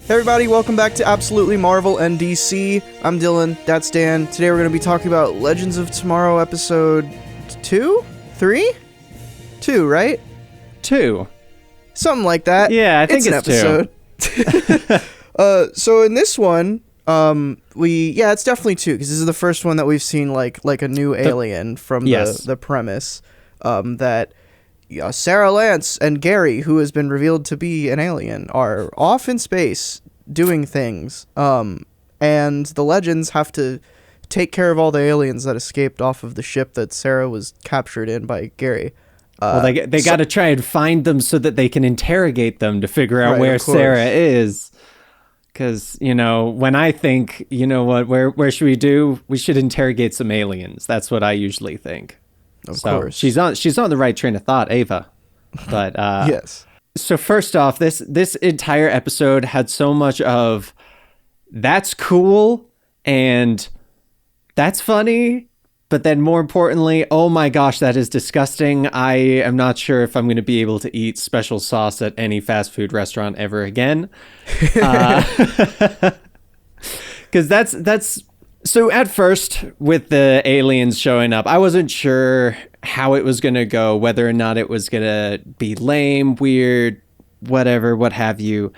Hey everybody, welcome back to Absolutely Marvel and DC. I'm Dylan, that's Dan. Today we're going to be talking about Legends of Tomorrow episode 2? 3? 2, right? 2. Something like that. Yeah, I think it's an episode. So in this one, it's definitely 2, because this is the first one that we've seen like a new alien from the premise that Sarah Lance and Gary, who has been revealed to be an alien, are off in space doing things. And the Legends have to take care of all the aliens that escaped off of the ship that Sarah was captured in by Gary. Well, they got to try and find them so that they can interrogate them to figure out where Sarah is. Because, when I think, where should we do? We should interrogate some aliens. That's what I usually think. Of course. She's on the right train of thought, Ava. But yes. So first off, this entire episode had so much of that's cool and that's funny, but then more importantly, oh my gosh, that is disgusting. I am not sure if I'm going to be able to eat special sauce at any fast food restaurant ever again. Because that's so at first, with the aliens showing up, I wasn't sure how it was going to go, whether or not it was going to be lame, weird, whatever, what have you.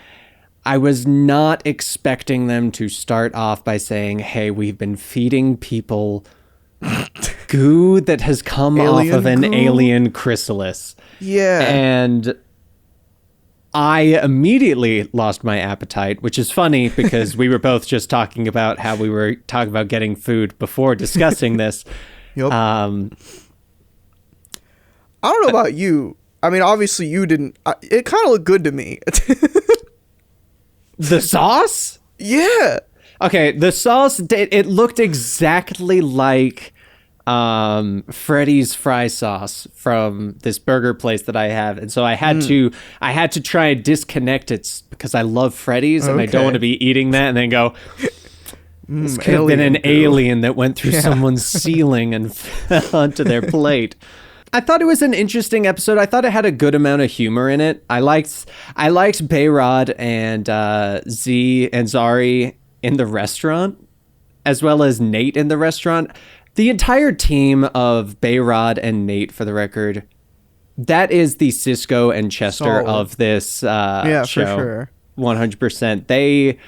I was not expecting them to start off by saying, hey, we've been feeding people goo that has come off of an alien chrysalis. Yeah. And I immediately lost my appetite, which is funny because we were both just talking about how we were talking about getting food before discussing this. Yep. I don't know about you. I mean, obviously you didn't. It kind of looked good to me. The sauce? Yeah. Okay, the sauce, it looked exactly like Freddy's fry sauce from this burger place that I have, and so I had to try and disconnect it because I love Freddy's and I don't want to be eating that and then go, this could have been an alien that went through someone's ceiling and fell onto their plate. I thought it was an interesting episode. I thought it had a good amount of humor in it. I liked Bayrod and Z and Zari in the restaurant, as well as Nate in the restaurant. The entire team of Bayrod and Nate, for the record, that is the Cisco and Chester of this show. For sure. 100%.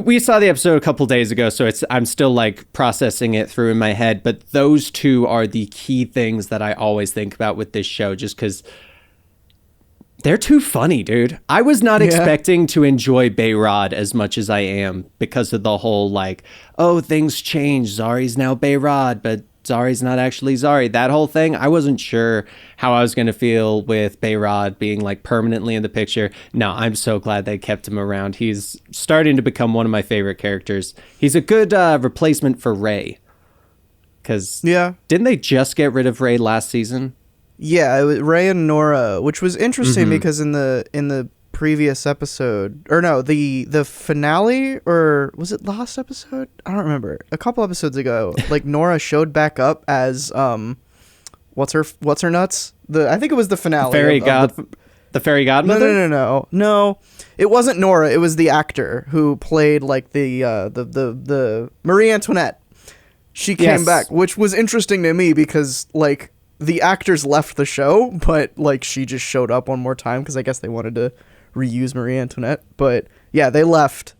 We saw the episode a couple days ago, so I'm still like processing it through in my head, but those two are the key things that I always think about with this show, just because they're too funny, dude. I was not expecting to enjoy Bayrod as much as I am because of the whole like, oh, things change. Zari's now Bayrod, but Zari's not actually Zari. That whole thing, I wasn't sure how I was going to feel with Bayrod being like permanently in the picture. No, I'm so glad they kept him around. He's starting to become one of my favorite characters. He's a good replacement for Ray. Because didn't they just get rid of Ray last season? Yeah, it was Ray and Nora, which was interesting because in the previous episode, or no, the finale, or was it last episode? I don't remember. A couple episodes ago, like Nora showed back up as what's her nuts? I think it was the finale. The fairy godmother? No. It wasn't Nora. It was the actor who played like the Marie Antoinette. She came back, which was interesting to me because like the actors left the show, but like she just showed up one more time because I guess they wanted to reuse Marie Antoinette. But yeah, they left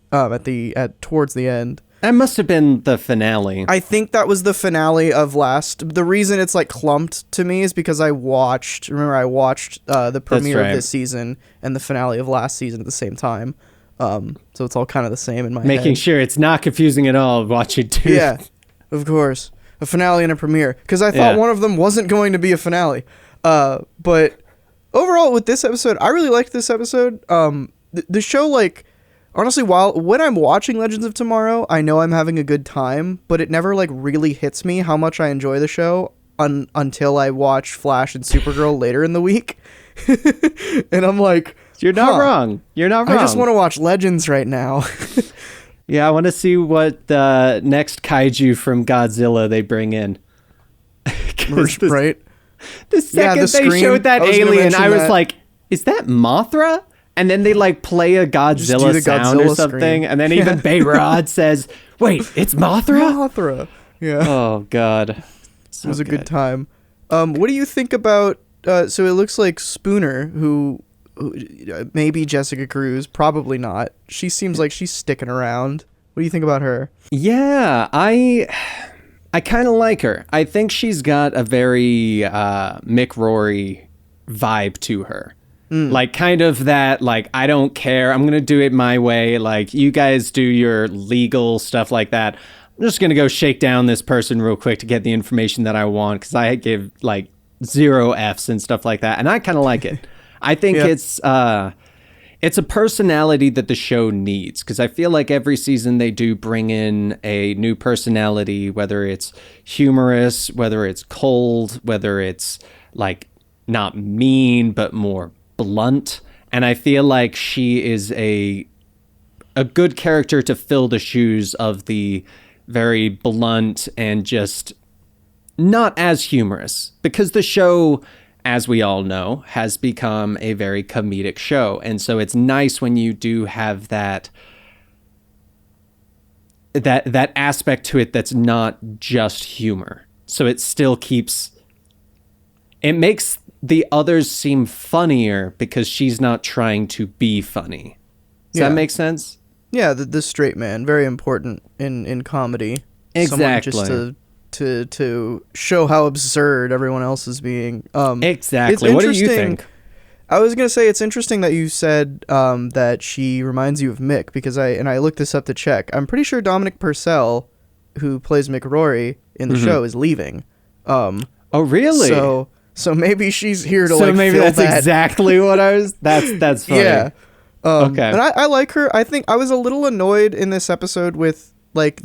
towards the end. That must have been the finale. I think that was the finale of last. The reason it's like clumped to me is because I watched the premiere of this season and the finale of last season at the same time. So it's all kind of the same in my head. Making sure it's not confusing at all watching two. Yeah, of course. A finale and a premiere. Because I thought one of them wasn't going to be a finale. But overall, with this episode, I really liked this episode. The show, like, honestly, when I'm watching Legends of Tomorrow, I know I'm having a good time, but it never, like, really hits me how much I enjoy the show until I watch Flash and Supergirl later in the week. And I'm like, You're not wrong. You're not wrong. I just want to watch Legends right now. Yeah, I want to see what the next kaiju from Godzilla they bring in. Right? The second they showed that alien, I was like, is that Mothra? and then they like play a Godzilla sound or something, scream. And then even Bayrod says, "Wait, it's Mothra." Mothra. Yeah. Oh God, it was a good time. What do you think about? So it looks like Spooner, who maybe Jessica Cruz, probably not. She seems like she's sticking around. What do you think about her? Yeah, I kind of like her. I think she's got a very Mick Rory vibe to her. Like kind of that, like, I don't care. I'm going to do it my way. Like, you guys do your legal stuff like that. I'm just going to go shake down this person real quick to get the information that I want, because I give like 0 Fs and stuff like that. And I kind of like it. I think it's a personality that the show needs, because I feel like every season they do bring in a new personality, whether it's humorous, whether it's cold, whether it's like not mean, but more blunt. And I feel like she is a good character to fill the shoes of the very blunt and just not as humorous, because the show, as we all know, has become a very comedic show. And so it's nice when you do have that aspect to it that's not just humor. So it still it makes the others seem funnier because she's not trying to be funny. Does that make sense? Yeah, the straight man, very important in comedy. Exactly. Someone just to show how absurd everyone else is being. Exactly. What do you think? I was gonna say it's interesting that you said that she reminds you of Mick, because I looked this up to check. I'm pretty sure Dominic Purcell, who plays Mick Rory in the show, is leaving. Oh, really? So maybe she's here to so maybe fill that's that. Exactly what I was. That's funny. Yeah. Okay. And I like her. I think I was a little annoyed in this episode with like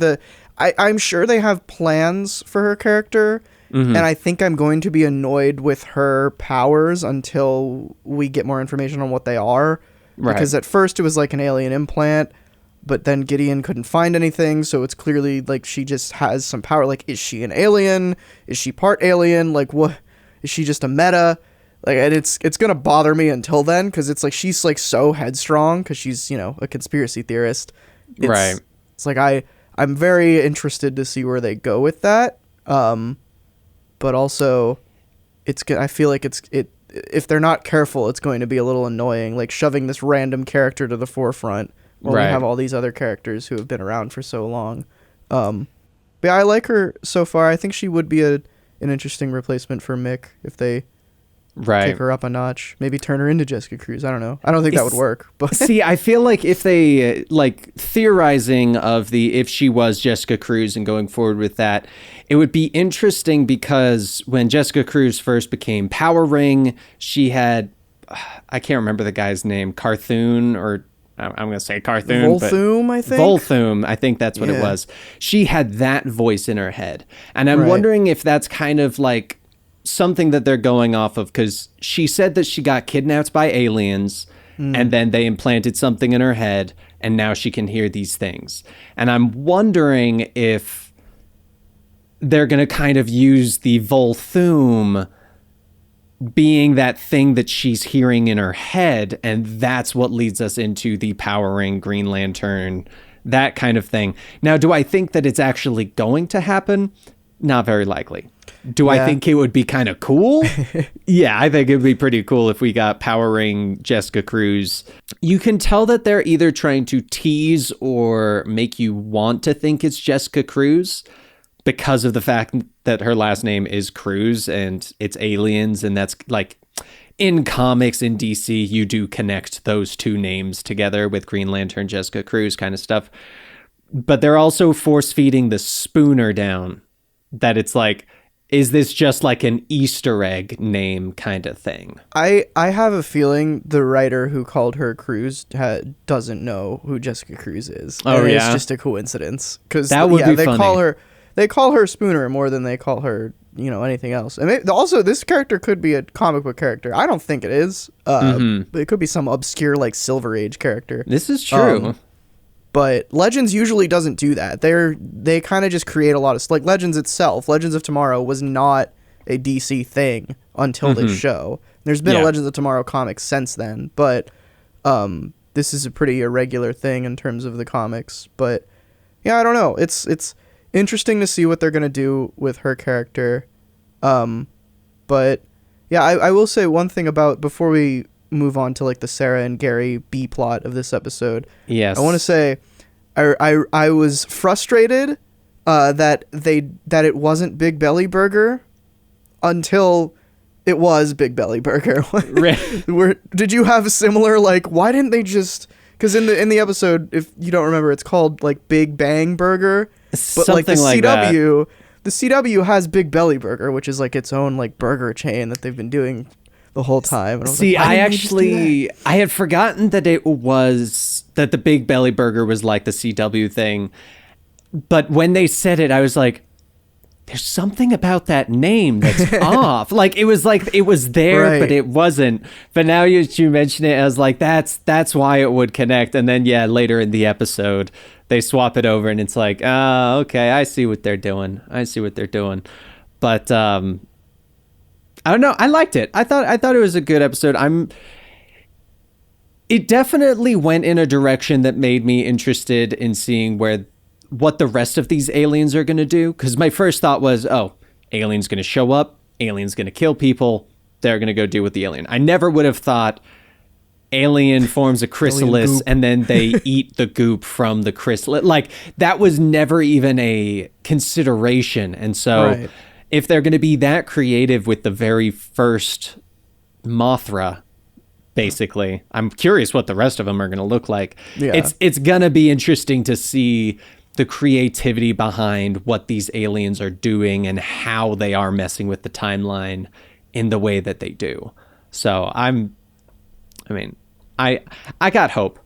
I'm sure they have plans for her character, and I think I'm going to be annoyed with her powers until we get more information on what they are. Right. Because at first it was like an alien implant, but then Gideon couldn't find anything, so it's clearly like she just has some power. Like, is she an alien? Is she part alien? Like, what? Is she just a meta? Like, and it's gonna bother me until then, because it's like she's like so headstrong because she's, you know, a conspiracy theorist. Right. It's like I'm very interested to see where they go with that. But also, I feel like if they're not careful, it's going to be a little annoying, like shoving this random character to the forefront while we have all these other characters who have been around for so long. But yeah, I like her so far. I think she would be an interesting replacement for Mick if they take her up a notch. Maybe turn her into Jessica Cruz. I don't know. I don't think that would work. But see, I feel like if they like theorizing of if she was Jessica Cruz and going forward with that, it would be interesting, because when Jessica Cruz first became Power Ring, she had, I can't remember the guy's name, Carthoon, or I'm going to say Carthoon. Volthoom, I think? Volthoom, I think that's what it was. She had that voice in her head. And I'm wondering if that's kind of like something that they're going off of, because she said that she got kidnapped by aliens and then they implanted something in her head and now she can hear these things. And I'm wondering if they're going to kind of use the Volthoom being that thing that she's hearing in her head, and that's what leads us into the powering Green Lantern, that kind of thing. Now, do I think that it's actually going to happen? Not very likely. Do I think it would be kind of cool? Yeah, I think it would be pretty cool if we got powering Jessica Cruz. You can tell that they're either trying to tease or make you want to think it's Jessica Cruz, because of the fact that her last name is Cruz and it's aliens, and that's like in comics in DC, you do connect those two names together with Green Lantern, Jessica Cruz kind of stuff. But they're also force feeding the Spooner down, that it's like, is this just like an Easter egg name kind of thing? I have a feeling the writer who called her Cruz doesn't know who Jessica Cruz is. Oh, yeah? It's just a coincidence. Because that would be funny. They call her Spooner more than they call her, you know, anything else. And also, this character could be a comic book character. I don't think it is. But it could be some obscure, like, Silver Age character. This is true. But Legends usually doesn't do that. They kind of just create a lot of... Like, Legends itself, Legends of Tomorrow, was not a DC thing until this show. There's been a Legends of Tomorrow comic since then. But This is a pretty irregular thing in terms of the comics, but yeah, I don't know. It's interesting to see what they're gonna do with her character. But yeah, I will say one thing about before we move on to like the Sarah and Gary B plot of this episode. Yes, I want to say I was frustrated that it wasn't Big Belly Burger until it was Big Belly Burger. Did you have a similar, like, why didn't they just, because in the episode, if you don't remember, it's called like Big Bang Burger, but something like the like CW that. The CW has Big Belly Burger, which is like its own like burger chain that they've been doing the whole time. And See, I had forgotten that the Big Belly Burger was like the CW thing, but when they said it, I was like, there's something about that name that's off. Like it was there, right, but it wasn't. But now you mention it, I was like, that's why it would connect. And then later in the episode, they swap it over, and it's like, okay, I see what they're doing. But I don't know. I liked it. I thought it was a good episode. It definitely went in a direction that made me interested in seeing what the rest of these aliens are going to do. Because my first thought was, alien's going to show up, alien's going to kill people, they're going to go deal with the alien. I never would have thought alien forms a chrysalis and then they eat the goop from the chrysalis. Like, that was never even a consideration. And so if they're going to be that creative with the very first Mothra, basically, I'm curious what the rest of them are going to look like. Yeah. It's going to be interesting to see the creativity behind what these aliens are doing and how they are messing with the timeline in the way that they do. So I got hope.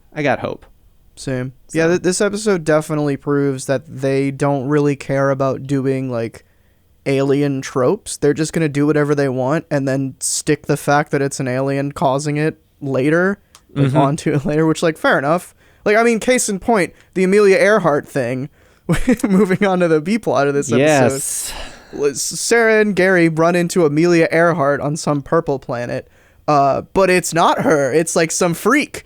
Same. So. Yeah, this episode definitely proves that they don't really care about doing like alien tropes. They're just going to do whatever they want and then stick the fact that it's an alien causing it later, like, onto it later, which, like, fair enough. Like, I mean, case in point, the Amelia Earhart thing, moving on to the B plot of this episode. Yes. Sarah and Gary run into Amelia Earhart on some purple planet, but it's not her. It's like some freak.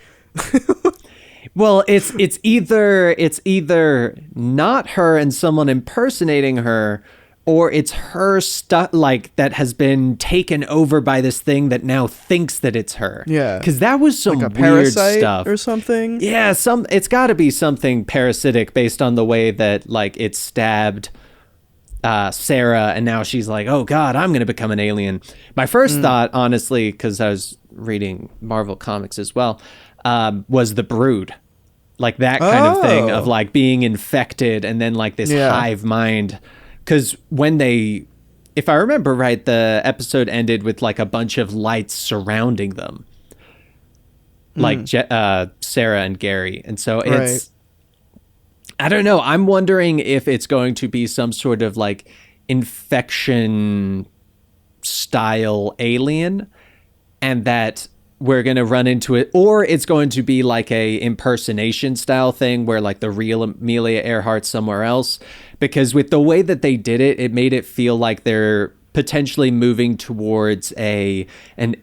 Well, it's either not her and someone impersonating her, or it's her stuff, like, that has been taken over by this thing that now thinks that it's her. Yeah. Because that was some like weird stuff. Or something? Yeah, it's got to be something parasitic based on the way that, like, it stabbed Sarah, and now she's like, oh, God, I'm going to become an alien. My first thought, honestly, because I was reading Marvel Comics as well, was the Brood. Like, that kind of thing of, like, being infected and then, like, this hive mind. Because if I remember right, the episode ended with like a bunch of lights surrounding them, like Sarah and Gary. And so I don't know. I'm wondering if it's going to be some sort of like infection style alien, and that we're going to run into it, or it's going to be like a impersonation style thing where like the real Amelia Earhart's somewhere else. Because with the way that they did it, it made it feel like they're potentially moving towards an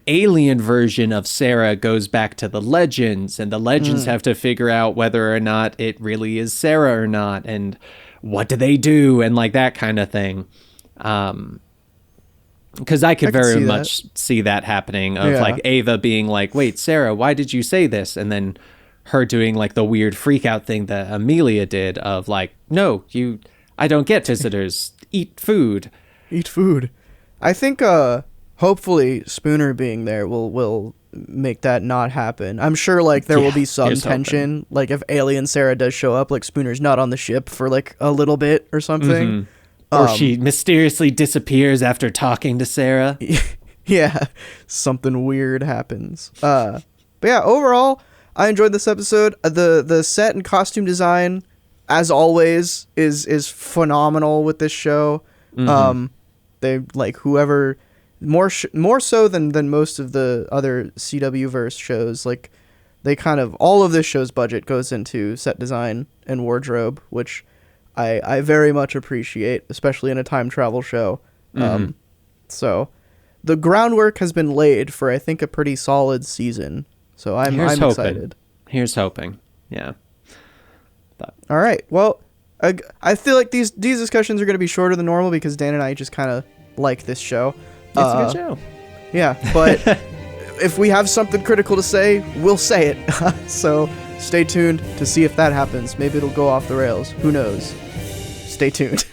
alien version of Sarah goes back to the Legends, and the Legends have to figure out whether or not it really is Sarah or not, and what do they do, and like that kind of thing. Because I could very much see that happening, of like Ava being like, wait, Sarah, why did you say this? And then her doing like the weird freak out thing that Amelia did of like, no, I don't get visitors. Eat food. I think hopefully Spooner being there will make that not happen. I'm sure like there will be some tension. Hoping. Like if alien Sarah does show up, like Spooner's not on the ship for like a little bit or something. Or she mysteriously disappears after talking to Sarah. Yeah, something weird happens. But yeah, overall, I enjoyed this episode. The set and costume design, as always, is phenomenal with this show. They like whoever more so than most of the other CW verse shows. Like they kind of all of this show's budget goes into set design and wardrobe, which I very much appreciate, especially in a time travel show. So the groundwork has been laid for, I think, a pretty solid season. So I'm excited. Here's hoping. Yeah. But. All right. Well, I feel like these discussions are going to be shorter than normal because Dan and I just kind of like this show. It's a good show. Yeah, but if we have something critical to say, we'll say it. So stay tuned to see if that happens. Maybe it'll go off the rails. Who knows? Stay tuned.